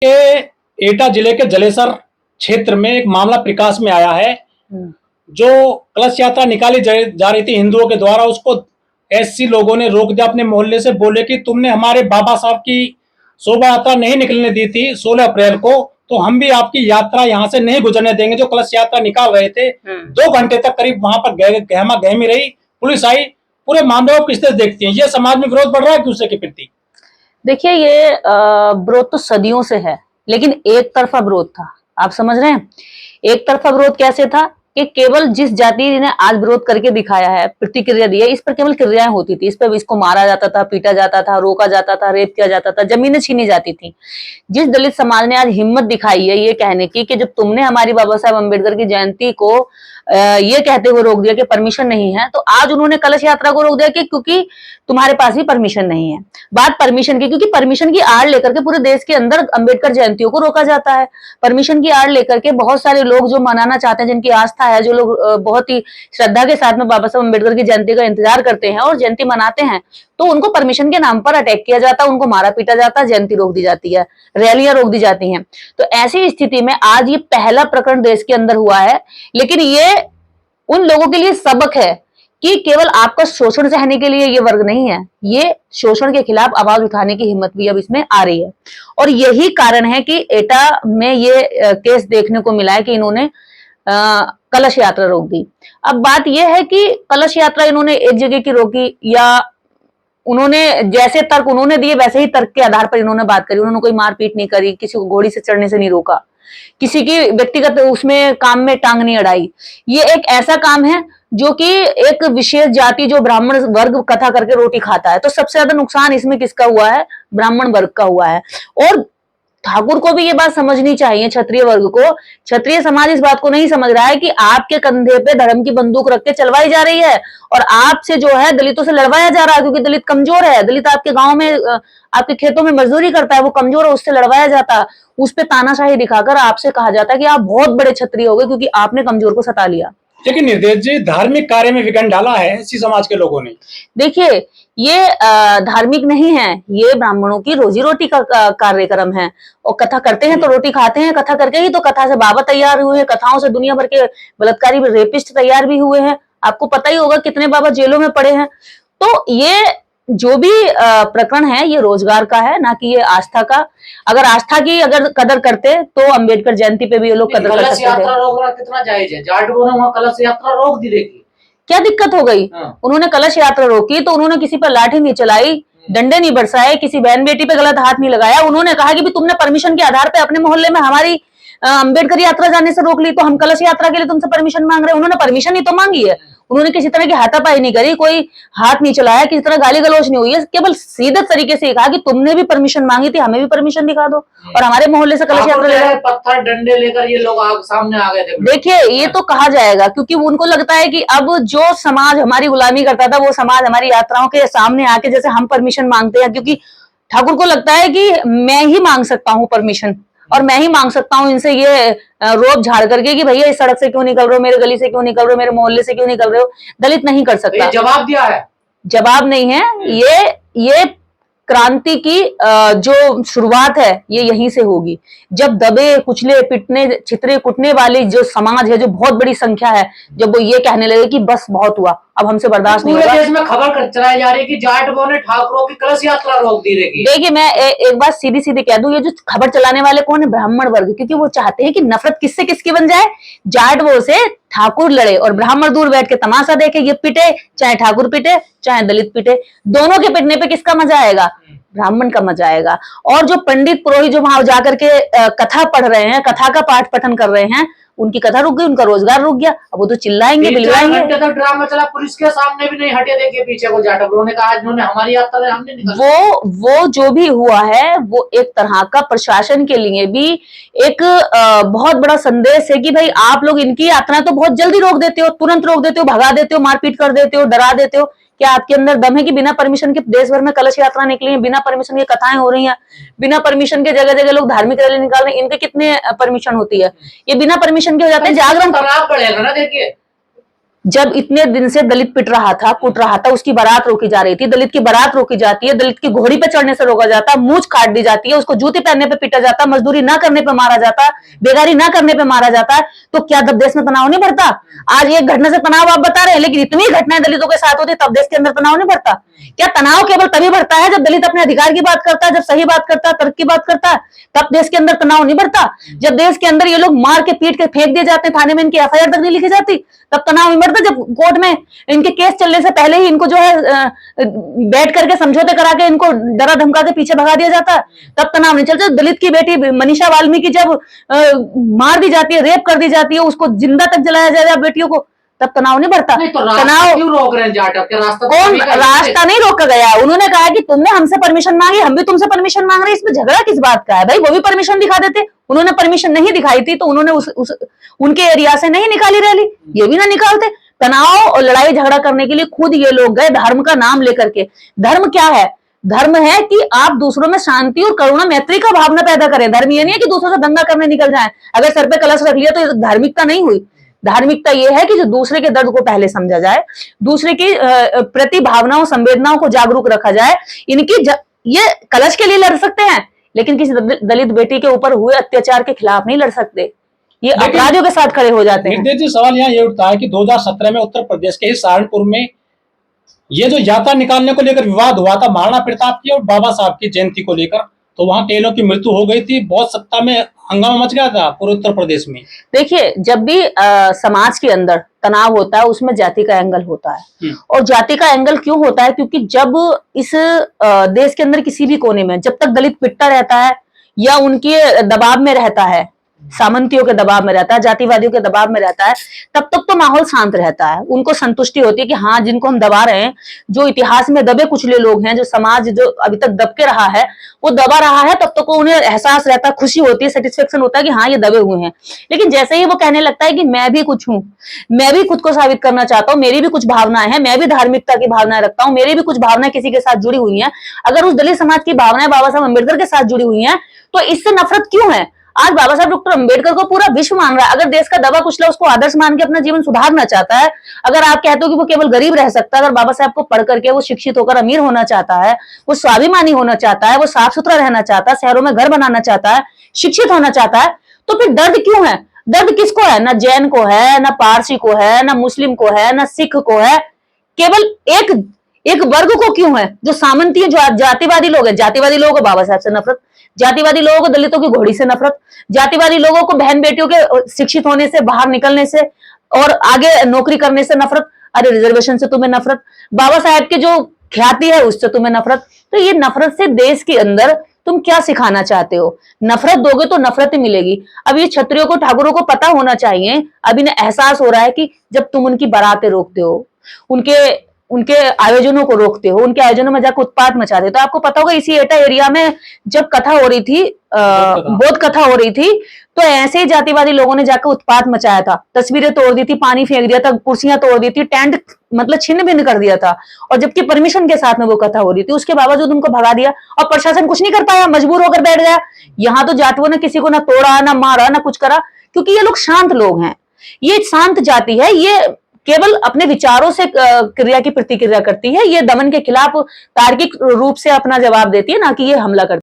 के एटा जिले के जलेसर क्षेत्र में एक मामला प्रकाश में आया है। जो कलश यात्रा निकाली जा रही थी हिंदुओं के द्वारा, उसको एससी लोगों ने रोक दिया अपने मोहल्ले से। बोले कि तुमने हमारे बाबा साहब की शोभा यात्रा नहीं निकलने दी थी 16 अप्रैल को, तो हम भी आपकी यात्रा यहाँ से नहीं गुजरने देंगे। जो कलश यात्रा निकाल रहे थे 2 घंटे तक करीब वहां पर गहमा गहमी रही, पुलिस आई। पूरे मामले को किस तरह देखती है? ये समाज में विरोध बढ़ रहा है एक दूसरे के प्रति। देखिए, ये विरोध तो सदियों से है, लेकिन एक तरफा विरोध था। आप समझ रहे हैं? एक तरफा विरोध कैसे था कि केवल जिस जाति ने आज विरोध करके दिखाया है, प्रतिक्रिया दी है, इस पर केवल क्रियाएं होती थी। इस पर इसको मारा जाता था, पीटा जाता था, रोका जाता था, रेप किया जाता था, जमीनें छीनी जाती थी। जिस दलित समाज ने आज हिम्मत दिखाई है ये कहने की कि जब तुमने हमारी बाबा साहब अम्बेडकर की जयंती को ये कहते हुए रोक दिया कि परमिशन नहीं है, तो आज उन्होंने कलश यात्रा को रोक दिया कि क्योंकि तुम्हारे पास भी परमिशन नहीं है। बात परमिशन की, क्योंकि परमिशन की आड़ लेकर के पूरे देश के अंदर अम्बेडकर जयंतियों को रोका जाता है। परमिशन की आड़ लेकर के बहुत सारे लोग जो मनाना चाहते हैं, जिनकी आस्था है, जो लोग बहुत ही श्रद्धा के साथ में बाबा साहब अम्बेडकर की जयंती का इंतजार करते हैं और जयंती मनाते हैं, तो उनको परमिशन के नाम पर अटैक किया जाता है, उनको मारा पीटा जाता है, जयंती रोक दी जाती है, रैलियां रोक दी जाती हैं। तो ऐसी स्थिति में आज ये पहला प्रकरण देश के अंदर हुआ है, लेकिन ये उन लोगों के लिए सबक है कि केवल आपका शोषण सहने के लिए ये वर्ग नहीं है, ये शोषण के खिलाफ आवाज उठाने की हिम्मत भी अब इसमें आ रही है। और यही कारण है कि एटा में ये केस देखने को मिला है कि इन्होंने कलश यात्रा रोक दी। अब बात यह है कि कलश यात्रा इन्होंने एक जगह की रोकी, या उन्होंने जैसे तर्क उन्होंने दिए वैसे ही तर्क के आधार पर इन्होंने बात करी। उन्होंने कोई मारपीट नहीं करी, किसी को घोड़ी से चढ़ने से नहीं रोका, किसी की व्यक्तिगत उसमें काम में टांग नहीं अड़ाई। ये एक ऐसा काम है जो कि एक विशेष जाति जो ब्राह्मण वर्ग कथा करके रोटी खाता है, तो सबसे ज्यादा नुकसान इसमें किसका हुआ है? ब्राह्मण वर्ग का हुआ है। और ठाकुर को भी ये बात समझनी चाहिए, क्षत्रिय वर्ग को। क्षत्रिय समाज इस बात को नहीं समझ रहा है कि आपके कंधे पे धर्म की बंदूक रख के चलवाई जा रही है और आपसे जो है दलितों से लड़वाया जा रहा है, क्योंकि दलित कमजोर है। दलित आपके गांव में, आपके खेतों में मजदूरी करता है, वो कमजोर है, उससे लड़वाया जाता है। उस पर तानाशाही दिखाकर आपसे कहा जाता है कि आप बहुत बड़े क्षत्रिय हो गए क्योंकि आपने कमजोर को सता लिया। लेकिन निर्देश जी, धार्मिक कार्य में विघ्न डाला है इसी समाज के लोगों ने। देखिए, ये धार्मिक नहीं है, ये ब्राह्मणों की रोजी रोटी का कार्यक्रम है। और कथा करते हैं तो रोटी खाते हैं, कथा करके ही तो कथा से बाबा तैयार हुए हैं, कथाओं से दुनिया भर के बलात्कारी रेपिस्ट तैयार भी हुए हैं। आपको पता ही होगा कितने बाबा जेलों में पड़े हैं। तो ये जो भी प्रकरण है ये रोजगार का है, ना कि ये आस्था का। अगर आस्था की अगर कदर करते तो अम्बेडकर जयंती पे भी ये लोग कदर कर सकते थे। यात्रा रोकना कितना जायज है? जाट बोले वहां कलश यात्रा रोक दी, देखिए क्या दिक्कत हो गई। उन्होंने कलश यात्रा रोकी तो उन्होंने किसी पर लाठी नहीं चलाई, डंडे नहीं बरसाए, किसी बहन बेटी पे गलत हाथ नहीं लगाया। उन्होंने कहा कि भी तुमने परमिशन के आधार पे अपने मोहल्ले में हमारी अम्बेडकर यात्रा जाने से रोक ली, तो हम कलश यात्रा के लिए तुमसे परमिशन मांग रहे हैं। उन्होंने परमिशन ही तो मांगी है, उन्होंने किसी तरह की हाथापाई नहीं करी, कोई हाथ नहीं चलाया, किसी तरह गाली गलौज नहीं हुई है। केवल सीधे तरीके से कहा कि तुमने भी परमिशन मांगी थी, हमें भी परमिशन दिखा दो और हमारे मोहल्ले से कलश यात्रा ले। पत्थर डंडे लेकर ये लोग सामने आ गए थे। देखिए, ये तो कहा जाएगा क्योंकि उनको लगता है कि अब जो समाज हमारी गुलामी करता था वो समाज हमारी यात्राओं के सामने आके जैसे हम परमिशन मांगते हैं, क्योंकि ठाकुर को लगता है कि मैं ही मांग सकता हूँ परमिशन और मैं ही मांग सकता हूँ इनसे ये रोब झाड़ करके कि भैया इस सड़क से क्यों निकल रहे हो, मेरे गली से क्यों निकल रहे हो, मेरे मोहल्ले से क्यों निकल रहे हो। दलित नहीं कर सकता। ये जवाब दिया है? जवाब नहीं है, ये क्रांति की जो शुरुआत है ये यहीं से होगी। जब दबे कुचले पिटने छितरे कुटने वाली जो समाज है, जो बहुत बड़ी संख्या है, जब वो ये कहने लगे कि बस बहुत हुआ, अब हमसे बर्दाश्त नहीं होगा। पूरे देश में खबर चलाई जा रही है कि जाटवों ने ठाकुरों की कलश यात्रा रोक दी। देखिए, मैं एक बात सीधी सीधी कह दूं, ये जो खबर चलाने वाले कौन है? ब्राह्मण वर्ग, क्योंकि वो चाहते हैं कि नफरत किससे किसकी बन जाए। जाटवों से ठाकुर लड़े और ब्राह्मण दूर बैठ के तमाशा देखे, ये पिटे, चाहे ठाकुर पिटे चाहे दलित पिटे, दोनों के पिटने पे किसका मजा आएगा? ब्राह्मण का मजा आएगा। और जो पंडित पुरोहित जो वहां जाकर के कथा पढ़ रहे हैं, कथा का पाठ पठन कर रहे हैं, उनकी कथा रुक गई, उनका रोजगार रुक गया। अब वो तो चिल्लाएंगे बिलवाएंगे। ड्रामा चला, पुलिस के सामने भी नहीं हटे। देखिए पीछे को जाटवों ने कहा इन्होंने हमारी यात्रा हमने निकाली। वो जो भी हुआ है वो एक तरह का प्रशासन के लिए भी एक बहुत बड़ा संदेश है कि भाई आप लोग इनकी यात्रा तो बहुत जल्दी रोक देते हो, तुरंत रोक देते हो, भगा देते हो, मारपीट कर देते हो, डरा देते हो। क्या आपके अंदर दम है कि बिना परमिशन के देश भर में कलश यात्रा निकली है, बिना परमिशन के कथाएं हो रही हैं, बिना परमिशन के जगह जगह लोग धार्मिक रैली निकाल रहे हैं? इनके कितने परमिशन होती है? ये बिना परमिशन के हो जाते हैं। जागरण तनाव बढ़ेगा ना। देखिए, जब इतने दिन से दलित पिट रहा था, कुट रहा था, उसकी बारात रोकी जा रही थी, दलित की बारात रोकी जाती है, दलित की घोड़ी पे चढ़ने से रोका जाता, मूंछ काट दी जाती है, उसको जूते पहनने पे पीटा जाता, मजदूरी ना करने पे मारा जाता, बेगारी ना करने पे मारा जाता है, तो क्या तब देश में तनाव नहीं बढ़ता? आज एक घटना से तनाव आप बता रहे हैं, लेकिन इतनी घटनाएं दलितों के साथ होती तब देश के अंदर तनाव नहीं बढ़ता? क्या तनाव केवल तभी बढ़ता है जब दलित अपने अधिकार की बात करता है, जब सही बात करता है, तर्क की बात करता है, तब देश के अंदर तनाव नहीं बढ़ता? जब देश के अंदर ये लोग मार के पीट के फेंक दिए जाते हैं, थाने में इनकी एफआईआर तक नहीं लिखी जाती, तब तनाव नहीं बढ़ता? जब कोर्ट में इनके केस चलने से पहले ही इनको जो है बैठ करके समझौते करा के इनको डरा धमका के पीछे भगा दिया जाता है, तब तनाव नहीं चलता? दलित की बेटी मनीषा वाल्मीकि जब मार दी जाती है, रेप कर दी जाती है, उसको जिंदा तक जलाया जाएगा बेटियों को, तब तनाव नहीं बढ़ता? नहीं तो तनाव क्यों रोक रहे हैं जाटव के? रास्ता तो कौन सभी का रास्ता नहीं रोका गया? उन्होंने कहा कि तुमने हमसे परमिशन मांगी, हम भी तुमसे परमिशन मांग रहे हैं, इसमें झगड़ा किस बात का है भाई? वो भी परमिशन दिखा देते, उन्होंने परमिशन नहीं दिखाई थी तो उन्होंने उनके एरिया से नहीं निकाली रैली, ये भी ना निकालते। तनाव और लड़ाई झगड़ा करने के लिए खुद ये लोग गए धर्म का नाम लेकर के। धर्म क्या है? धर्म है कि आप दूसरों में शांति और करुणा मैत्री का भावना पैदा करें। धर्म ये नहीं है कि दूसरों से दंगा करने निकल जाए। अगर सर पे कलश रख लिया तो धार्मिकता नहीं हुई। धार्मिकता ये है कि जो दूसरे के दर्द को पहले समझा जाए, दूसरे की प्रति भावनाओं संवेदनाओं को जागरूक रखा जाए। ये कलश के लिए लड़ सकते हैं, लेकिन किसी दलित बेटी के ऊपर हुए अत्याचार के खिलाफ नहीं लड़ सकते। ये अपराधियों के साथ खड़े हो जाते हैं। निर्देश जी, सवाल यहाँ ये उठता है कि 2017 में उत्तर प्रदेश के ही सहारनपुर में ये जो यात्रा निकालने को लेकर विवाद हुआ था महाराणा प्रताप की और बाबा साहब की जयंती को लेकर, तो वहां कई लोगों की मृत्यु हो गई थी, बहुत सत्ता में हंगामा मच गया था पूरे उत्तर प्रदेश में। देखिए, जब भी समाज के अंदर तनाव होता है उसमें जाति का एंगल होता है। और जाति का एंगल क्यों होता है? क्योंकि जब इस देश के अंदर किसी भी कोने में जब तक दलित पिटता रहता है या उनके दबाव में रहता है, सामंतियों के दबाव में रहता है, जातिवादियों के दबाव में रहता है, तब तक तो माहौल शांत रहता है। उनको संतुष्टि होती है कि हाँ, जिनको हम दबा रहे हैं, जो इतिहास में दबे कुचले लोग हैं, जो समाज जो अभी तक दब के रहा है, वो दबा रहा है, तब तक उन्हें एहसास रहता है, खुशी होती है, सेटिस्फेक्शन होता है कि हाँ, ये दबे हुए हैं। लेकिन जैसे ही वो कहने लगता है कि मैं भी कुछ हूँ, मैं भी खुद को साबित करना चाहता हूँ, मेरी भी कुछ भावनाएं हैं, मैं भी धार्मिकता की भावनाएं रखता हूँ, मेरी भी कुछ भावनाएं किसी के साथ जुड़ी हुई हैं, अगर उस दलित समाज की भावनाएं बाबा साहब अम्बेडकर के साथ जुड़ी हुई हैं, तो इससे नफरत क्यों है? आज बाबा साहब डॉक्टर अंबेडकर को पूरा विश्व मान रहा है। अगर देश का दबा कुचला उसको आदर्श मान के अपना जीवन सुधारना चाहता है, अगर आप कहते हो कि वो केवल गरीब रह सकता है, अगर बाबा साहब को पढ़ करके वो शिक्षित होकर अमीर होना चाहता है, वो स्वाभिमानी होना चाहता है, वो साफ सुथरा रहना चाहता है, शहरों में घर बनाना चाहता है, शिक्षित होना चाहता है, तो फिर दर्द क्यों है? दर्द किसको है? ना जैन को है, ना पारसी को है, ना मुस्लिम को है, ना सिख को है, केवल एक वर्ग को क्यों है? जो सामंती जो जातिवादी लोग हैं, जातिवादी लोगों को बाबा साहब से नफरत, जातिवादी लोगों को दलितों की घोड़ी से नफरत, जातिवादी लोगों को बहन बेटियों के शिक्षित होने से, बाहर निकलने से और आगे नौकरी करने से नफरत। अरे रिजर्वेशन से तुम्हें नफरत, बाबा साहब की जो ख्याति है उससे तुम्हें नफरत। तो ये नफरत से देश के अंदर तुम क्या सिखाना चाहते हो? नफरत दोगे तो नफरत ही मिलेगी। अब ये क्षत्रियों को, ठाकुरों को पता होना चाहिए, अब इन्हें एहसास हो रहा है कि जब तुम उनकी बारातें रोकते हो, उनके आयोजनों को रोकते हो, उनके आयोजनों में जाकर उत्पात मचाते हो। तो आपको पता होगा इसी एटा एरिया में जब कथा हो रही थी, बौद्ध कथा हो रही थी, तो ऐसे ही जातिवादी लोगों ने जाकर उत्पात मचाया था, तस्वीरें तोड़ दी थी, पानी फेंक दिया था, कुर्सियां तोड़ दी थी, टेंट मतलब छिन्न भिन्न कर दिया था। और जबकि परमिशन के साथ में वो कथा हो रही थी, उसके बावजूद उनको भगा दिया और प्रशासन कुछ नहीं कर पाया, मजबूर होकर बैठ गया। यहाँ तो जाटवों ने किसी को ना तोड़ा, ना मारा, ना कुछ करा, क्योंकि ये लोग शांत लोग हैं। ये शांत जाति है, ये केवल अपने विचारों से क्रिया की प्रतिक्रिया करती है। ये दमन के खिलाफ तार्किक रूप से अपना जवाब देती है, ना कि ये हमला करती है।